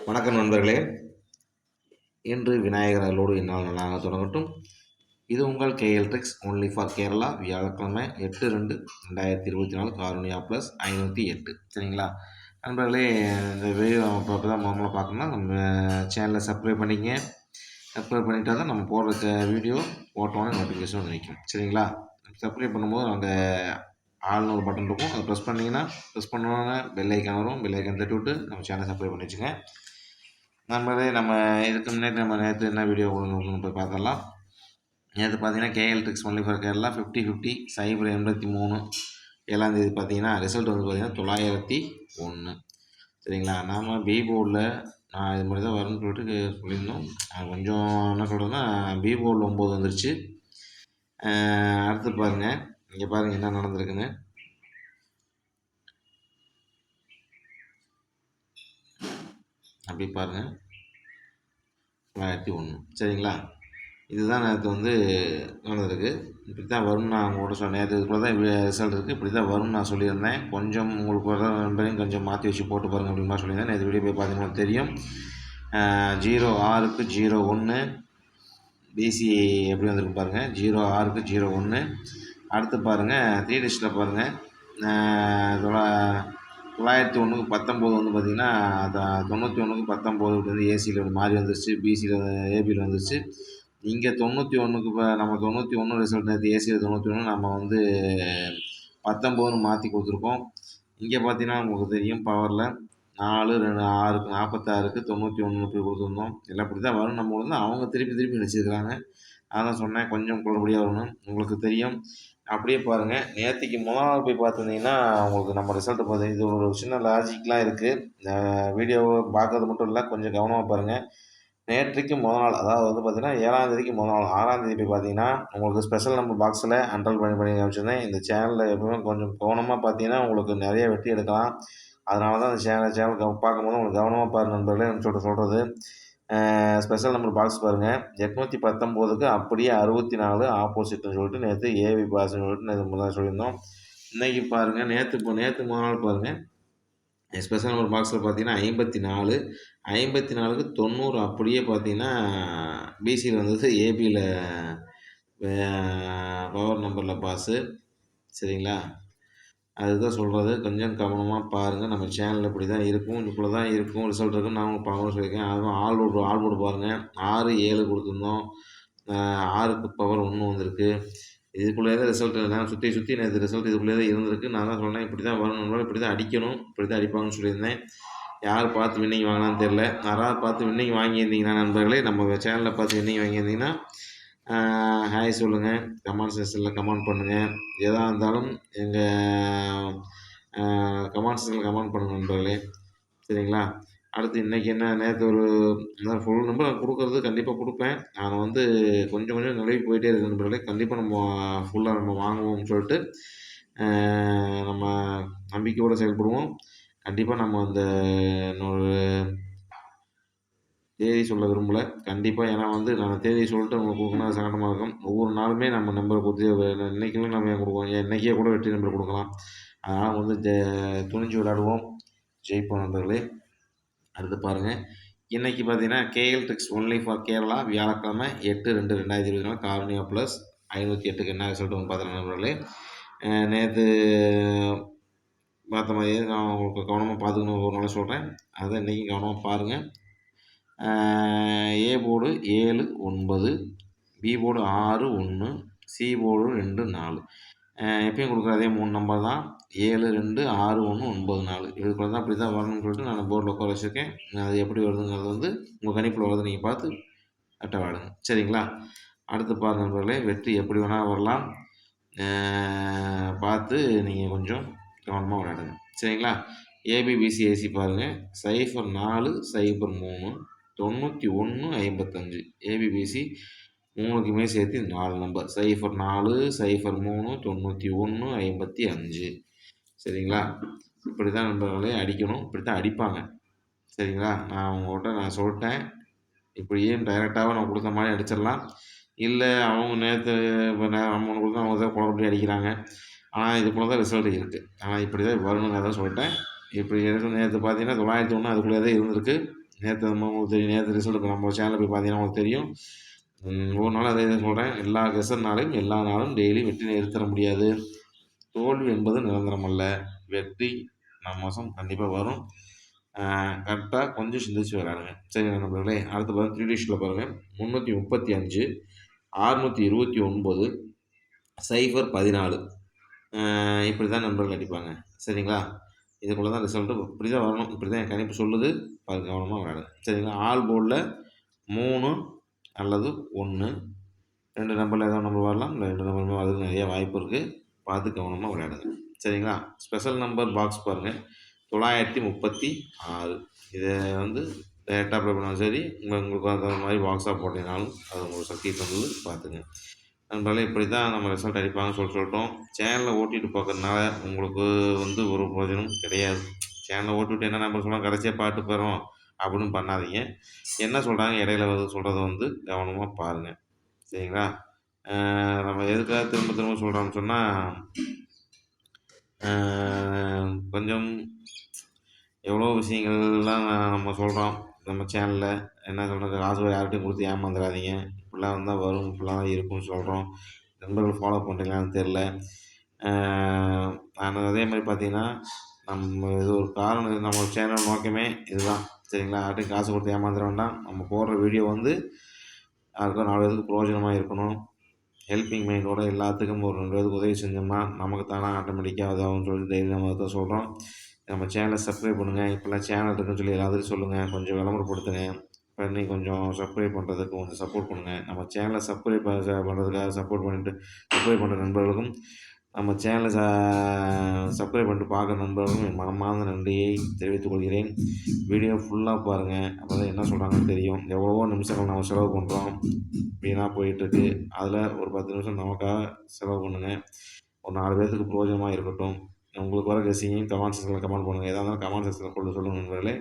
வணக்கம் நண்பர்களே. இன்று விநாயகர் அருளோடு என்னால் நல்லாக தொடங்கட்டும். இது உங்கள் KL tricks only for Kerala. வியாழக்கிழமை 8/2/2024 காருண்யா ப்ளஸ் 508. சரிங்களா நண்பர்களே? இந்த வீடியோ இப்போ தான் முதல்ல பார்க்கணும்னா நம்ம சேனலை சப்ஸ்கிரைப் பண்ணிக்கங்க. சப்ஸ்கிரைப் பண்ணிட்டா தான் நம்ம போடுற வீடியோ போட்டோன்னே நோட்டிஃபிகேஷன் நிற்கும். சரிங்களா? சப்ஸ்கிரைப் பண்ணும்போது அந்த ஆள்னு ஒரு பட்டன் இருக்கும், அதை ப்ரெஸ் பண்ணோன்னே பெல் ஐக்கான் வரும். பெல் ஐக்கான் தட்டி விட்டு நம்ம சேனலை சப்ஸ்கிரைப் பண்ணி வச்சுங்க. நம்ம இதுக்கு முன்னாடி நம்ம நேற்று என்ன வீடியோ போய் பார்த்துடலாம். நேற்று பார்த்தீங்கன்னா KL tricks only for Kerala 50/50 083 7ஆம் பார்த்தீங்கன்னா ரிசல்ட் வந்து பார்த்தீங்கன்னா 901. சரிங்களா? நாம் பி போர்டில் நான் இது மாதிரி தான் வரும்னு சொல்லிட்டு சொல்லியிருந்தோம். கொஞ்சம் என்ன சொல்கிறதுன்னா பி போர்டில் 9 வந்துருச்சு. அடுத்து பாருங்கள், இங்கே பாருங்கள் என்ன நடந்திருக்குன்னு. அப்படி பாருங்கள், 901. சரிங்களா? இதுதான் நேற்று வந்து நடந்திருக்கு. இப்படி தான் வரும்னு நான் உங்களோட சொன்னேன். நேற்று இதுக்குள்ள தான் ரிசல்ட் இருக்குது, இப்படி தான் வரும்னு நான் சொல்லியிருந்தேன். கொஞ்சம் உங்களுக்கு வர நண்பரையும் கொஞ்சம் மாற்றி வச்சு போட்டு பாருங்கள் அப்படின்னு மாதிரி சொல்லியிருந்தேன். நேற்று வீடியோ போய் பார்த்தீங்கன்னா தெரியும். 06க்கு 01 பிசி எப்படி வந்திருக்கு பாருங்கள். 06க்கு 01. அடுத்து பாருங்கள் 3 டிஜிட்டில் பாருங்கள். 901க்கு 19 வந்து பார்த்திங்கன்னா 91க்கு 19 இப்படி வந்து ஏசியில் ஒரு மாதிரி வந்துருச்சு, பிசியில் ஏபியில் வந்துருச்சு. இங்கே 91க்கு இப்போ நம்ம 91 ரிசல்ட் நேற்று ஏசியில் 91 நம்ம வந்து 19ன்னு மாற்றி கொடுத்துருக்கோம். இங்கே பார்த்தீங்கன்னா உங்களுக்கு தெரியும் பவரில் 4 2 6க்கு 46க்கு 91 இப்படி கொடுத்துருந்தோம். எல்லாம் இப்படி தான் வரும் நம்ம வந்து அவங்க திருப்பி நினச்சிருக்கிறாங்க. அதான் சொன்னேன் கொஞ்சம் குளறுபடியாக வரணும். உங்களுக்கு தெரியும். அப்படியே பாருங்கள், நேற்றுக்கு முதல் நாள் போய் பார்த்துருந்தீங்கன்னா உங்களுக்கு நம்ம ரிசல்ட்டை பார்த்து இது ஒரு சின்ன லாஜிக்லாம் இருக்குது. வீடியோவை பார்க்கறது மட்டும் இல்லை, கொஞ்சம் கவனமாக பாருங்கள். நேற்றைக்கு முதல் நாள், அதாவது வந்து பார்த்திங்கன்னா 7ஆம் முதல் நாள், 6ஆம் போய் பார்த்தீங்கன்னா உங்களுக்கு ஸ்பெஷல் நம்பர் பாக்ஸில் அன்ரோல் பண்ணி காமிச்சிருந்தேன். இந்த சேனலில் எப்பவுமே கொஞ்சம் கவனமாக பார்த்தீங்கன்னா உங்களுக்கு நிறைய வெற்றி எடுக்கலாம். அதனால தான் அந்த சேனல் பார்க்கும்போது உங்களுக்கு கவனமாக பாருங்கள் நண்பர்களே சொல்கிறது. ஸ்பெஷல் நம்பர் பாக்ஸ் பாருங்கள், 819க்கு அப்படியே 64 ஆப்போசிட்னு சொல்லிட்டு நேற்று ஏவி பாஸ்ன்னு சொல்லிட்டு நேற்று சொல்லியிருந்தோம். இன்றைக்கி பாருங்கள், நேற்று முதல் நாள் பாருங்கள் ஸ்பெஷல் நம்பர் பாக்ஸில் பார்த்தீங்கன்னா 54க்கு 90 அப்படியே பார்த்தீங்கன்னா பிசியில் வந்தது, ஏபியில் பவர் நம்பரில் பாஸு. சரிங்களா? அதுதான் சொல்கிறது, கொஞ்சம் கவனமாக பாருங்கள். நம்ம சேனல் இப்படி தான் இருக்கும், இதுக்குள்ளே தான் இருக்கும் ரிசல்ட் இருக்குன்னு நான் பவர் சொல்லியிருக்கேன். அதுவும் ஆல் போர்டு பாருங்கள், 6 7 கொடுத்துருந்தோம், 6க்கு பவர் 1 வந்திருக்கு. இதுக்குள்ளே தான் ரிசல்ட் நான் சுற்றி நேற்று ரிசல்ட் இதுக்குள்ளே தான் இருந்திருக்கு. நான் தான் சொன்னேன் இப்படி தான் வரணும், இப்படி தான் அடிக்கணும், இப்படி தான் அடிப்பாங்கன்னு சொல்லியிருந்தேன். யார் பார்த்து வின்னிங் வாங்கினான்னு தெரில. யாராவது பார்த்து வின்னிங் வாங்கியிருந்தீங்கன்னா நண்பர்களே, நம்ம சேனலில் பார்த்து வின்னிங் வாங்கியிருந்தீங்கன்னா ஹாய் சொல்லுங்கள், கமெண்ட் செக்ஷனில் கமெண்ட் பண்ணுங்கள். எதாக இருந்தாலும் எங்கள் கமெண்ட் செக்ஷனில் கமெண்ட் பண்ணுங்கள் நண்பர்களே. சரிங்களா? அடுத்து இன்றைக்கி என்ன, நேற்று ஒரு ஃபுல் நம்பர் கொடுக்குறது கண்டிப்பாக கொடுப்பேன். நான் வந்து கொஞ்சம் நிலவி போயிட்டே இருக்கு நண்பர்களே. கண்டிப்பாக நம்ம ஃபுல்லாக நம்ம வாங்குவோம்னு சொல்லிட்டு நம்ம நம்பிக்கையோடு செயல்படுவோம். கண்டிப்பாக நம்ம அந்த இன்னொரு தேதி சொல்ல விரும்பலை கண்டிப்பாக. ஏன்னா வந்து நான் தேதி சொல்லிட்டு உங்களுக்கு கொடுக்கணும் சங்கடமாக இருக்கும். ஒவ்வொரு நாளுமே நம்ம நம்பரை கொடுத்து இன்றைக்கெல்லாம் நம்ம கொடுக்குவோம், இன்றைக்கே கூட வெற்றி நம்பர் கொடுக்கலாம். அதனால் வந்து துணிஞ்சு விளையாடுவோம், ஜெயிப்போம் நண்பர்களே. அடுத்து பாருங்கள், இன்றைக்கி பார்த்தீங்கன்னா KL tricks only for Kerala வியாழக்கிழமை 8/2/2024 காருண்யா ப்ளஸ் 508க்கு என்ன ரிசல்ட் வந்து பார்த்தீங்கன்னா நண்பர்களே, நேற்று பார்த்த மாதிரியே நான் உங்களுக்கு கவனமாக பார்த்துக்கணும் ஒரு நாள் சொல்கிறேன். அதை இன்றைக்கி கவனமாக பாருங்கள். A board 7 9, B board 6 1, C board 2 4. எப்பயும் கொடுக்குற அதே 3 நம்பர் தான், 7 2 6 1 9 4. இதுக்குள்ள தான் அப்படி தான் வரணும்னு சொல்லிட்டு நான் போர்டில் உட்கார வச்சுருக்கேன். அது எப்படி வருதுங்கிறது வந்து உங்கள் கணிப்பில் வருது, நீங்கள் பார்த்து அட்டை விளாடுங்க. சரிங்களா? அடுத்து பாருங்கள் நண்பர்களே, வெற்றி எப்படி வேணால் வரலாம், பார்த்து நீங்கள் கொஞ்சம் கவனமாக விளையாடுங்க. சரிங்களா? ஏபிபிசிஏசி பாருங்கள், 04 03 91 55. ஏபிபிசி 3க்குமே சேர்த்து 4 நம்பர், 04 03 91 55. சரிங்களா? இப்படி தான் நண்பர்களே அடிக்கணும், இப்படி தான் அடிப்பாங்க. சரிங்களா? நான் உங்கள்கிட்ட சொல்லிட்டேன். இப்படியே டைரெக்டாக நான் கொடுத்த மாதிரி அடிச்சிடலாம். இல்லை அவங்க நேற்று இப்போ நம்ம ஒன்று கொடுத்தா அவங்க தான் குழப்படி அடிக்கிறாங்க. ஆனால் இதுக்குள்ளே தான் ரிசல்ட் இருக்குது. ஆனால் இப்படி தான் வரணுங்கிறத சொல்லிட்டேன். இப்படி நேற்று பார்த்தீங்கன்னா 901 அதுக்குள்ளே தான் இருந்திருக்கு. நேற்று உங்களுக்கு தெரியும், நேற்று ரிசல்ட் இப்போ நம்ம சேனலில் போய் பார்த்தீங்கன்னா உங்களுக்கு தெரியும். ஒவ்வொரு நாளும் அதே தான் சொல்கிறேன். எல்லா ரிசல்ட்னாலையும் எல்லா நாளும் டெய்லி வெற்றி எடுத்துட முடியாது. தோல்வி என்பது நிரந்தரம் அல்ல. வெற்றி நம்ம வசம் கண்டிப்பாக வரும். கரெக்டாக கொஞ்சம் சிந்திச்சு விளையாடுங்க. சரிங்களா நண்பர்களே? அடுத்து பாருங்க 3 டிஜிட்டில் பாருங்கள். 335 629 014 இப்படி தான் நண்பர்கள் அடிப்பாங்க. சரிங்களா? இதுக்குள்ள தான் ரிசல்ட்டு இப்படி தான் வரணும். இப்படி தான் என் கணிப்பு சொல்லுது. பார்த்து கவனமாக விளையாடுங்க. சரிங்களா? ஆல் போர்டில் 3 அல்லது 1 2 நம்பரில் ஏதாவது நம்பர் வரலாம். இல்லை 2 நம்பருமே வரதுக்கு நிறைய வாய்ப்பு இருக்குது. பார்த்து கவனமாக விளையாடுங்க. சரிங்களா? ஸ்பெஷல் நம்பர் பாக்ஸ் பாருங்கள். 936 இதை வந்து டேரெக்டாக அப்ளை பண்ணாலும் சரி, உங்களுக்கு அந்த மாதிரி பாக்ஸாக போட்டிங்கனாலும் அது உங்களுக்கு சக்தி தந்தது பார்த்துங்க. நண்பர்களே, இப்படி தான் நம்ம ரிசல்ட் அடிப்பாங்கன்னு சொல்லிட்டோம். சேனலை ஓட்டிட்டு பார்க்கறதுனால உங்களுக்கு வந்து ஒரு பிரயோஜனம் கிடையாது. சேனலை ஓட்டிவிட்டு என்ன நம்பர் சொல்கிறோம் கடைசியாக பாட்டு போகிறோம் அப்படின்னு பண்ணாதீங்க. என்ன சொல்கிறாங்க இடையில சொல்கிறத வந்து கவனமாக பாருங்கள். சரிங்களா? நம்ம எதுக்காக திரும்ப திரும்ப சொல்கிறோம்னு சொன்னால், கொஞ்சம் எவ்வளோ விஷயங்கள்லாம் நம்ம சொல்கிறோம் நம்ம சேனலில். என்ன சொல்கிறது, காசு யார்கிட்டையும் கொடுத்து ஏமாந்துடாதீங்க. இப்படிலாம் வந்தால் வரும், இப்படிலாம் இருக்கும்னு சொல்கிறோம். நண்பர்கள் ஃபாலோ பண்ணுறீங்களான்னு தெரில. நான் அதே மாதிரி பார்த்தீங்கன்னா, நம்ம இது ஒரு காரணம், நம்ம சேனல் நோக்கமே இதுதான். சரிங்களா? யார்கிட்டையும் காசு கொடுத்து ஏமாந்துட வேண்டாம். நம்ம போடுற வீடியோ வந்து யாருக்கும் 4 பேருக்கு பிரயோஜனமாக இருக்கணும். ஹெல்பிங் மைண்டோட எல்லாத்துக்கும் ஒரு 2 பேருக்கு உதவி செஞ்சோம்னா நமக்கு தானாக ஆட்டோமேட்டிக்காக உதவும்னு சொல்லி டெய்லி நம்ம தான் சொல்கிறோம். நம்ம சேனலை சப்ஸ்கிரைப் பண்ணுங்கள். இப்போல்லாம் சேனல் இருக்குன்னு சொல்லி எல்லாத்துக்கும் சொல்லுங்கள். கொஞ்சம் விளம்பரப்படுத்துங்க. பண்ணி கொஞ்சம் சப்ஸ்கிரைப் பண்ணுறதுக்கு கொஞ்சம் சப்போர்ட் பண்ணுங்கள். நம்ம சேனலை சப்ஸ்கிரைப் பண்ணுறதுக்காக சப்போர்ட் பண்ணிட்டு சப்ஸ்கிரைப் பண்ணுற நண்பர்களுக்கும், நம்ம சேனலை சப்ஸ்கிரைப் பண்ணிட்டு பார்க்குற நண்பர்களுக்கும் என் மனமார்ந்த நன்றியை தெரிவித்துக் கொள்கிறேன். வீடியோ ஃபுல்லாக பாருங்கள். அப்போ தான் என்ன சொல்கிறாங்கன்னு தெரியும். எவ்வளவோ நிமிஷங்கள் நம்ம செலவு பண்ணுறோம், வீணாக போயிட்டுருக்கு. அதில் ஒரு 10 நிமிஷம் நமக்காக செலவு பண்ணுங்கள். ஒரு 4 பேர்த்துக்கு பிரயோஜனமாக இருக்கட்டும். உங்களுக்கு வர கெஸ்ஸிங்கையும் கமெண்ட் செக்ஷனில் கமெண்ட் பண்ணுங்கள். எதாக இருந்தாலும் கமெண்ட் செக்ஷனில் சொல்லுங்கள் நண்பர்களே.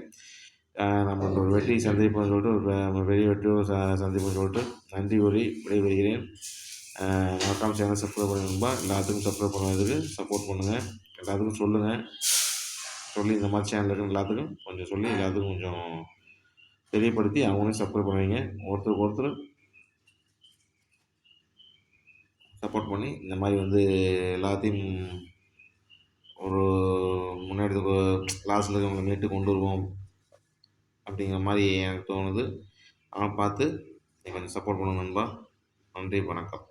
நம்ம ஒரு வெற்றி சந்திப்புன்னு சொல்லிட்டு ஒரு பெரிய வெற்றி சந்திப்புன்னு சொல்லிட்டு நன்றி கூறி விடைபெறுகிறேன். மறக்காம சேனல் சப்ஸ்கிரைப் பண்ணுங்க. எல்லாத்துக்கும் சப்ஸ்கிரைப் பண்ணுறதுக்கு சப்போர்ட் பண்ணுங்கள். எல்லாத்துக்கும் சொல்லுங்கள். சொல்லி இந்த மாதிரி சேனல் இருக்குன்னு எல்லாத்துக்கும் கொஞ்சம் சொல்லி எல்லாத்துக்கும் கொஞ்சம் தெரியப்படுத்தி அவங்களையும் சப்ஸ்கிரைப் பண்ணுவீங்க. ஒருத்தருக்கு ஒருத்தர் சப்போர்ட் பண்ணி இந்த மாதிரி வந்து எல்லாத்தையும் ஒரு முன்னாடி கிளாஸில் இருக்கவங்களை மீட்டு கொண்டு வருவோம் அப்படிங்கிற மாதிரி எனக்கு தோணுது. ஆனால் பார்த்து நீங்கள் கொஞ்சம் சப்போர்ட் பண்ணுங்க நண்பா. நன்றி, வணக்கம்.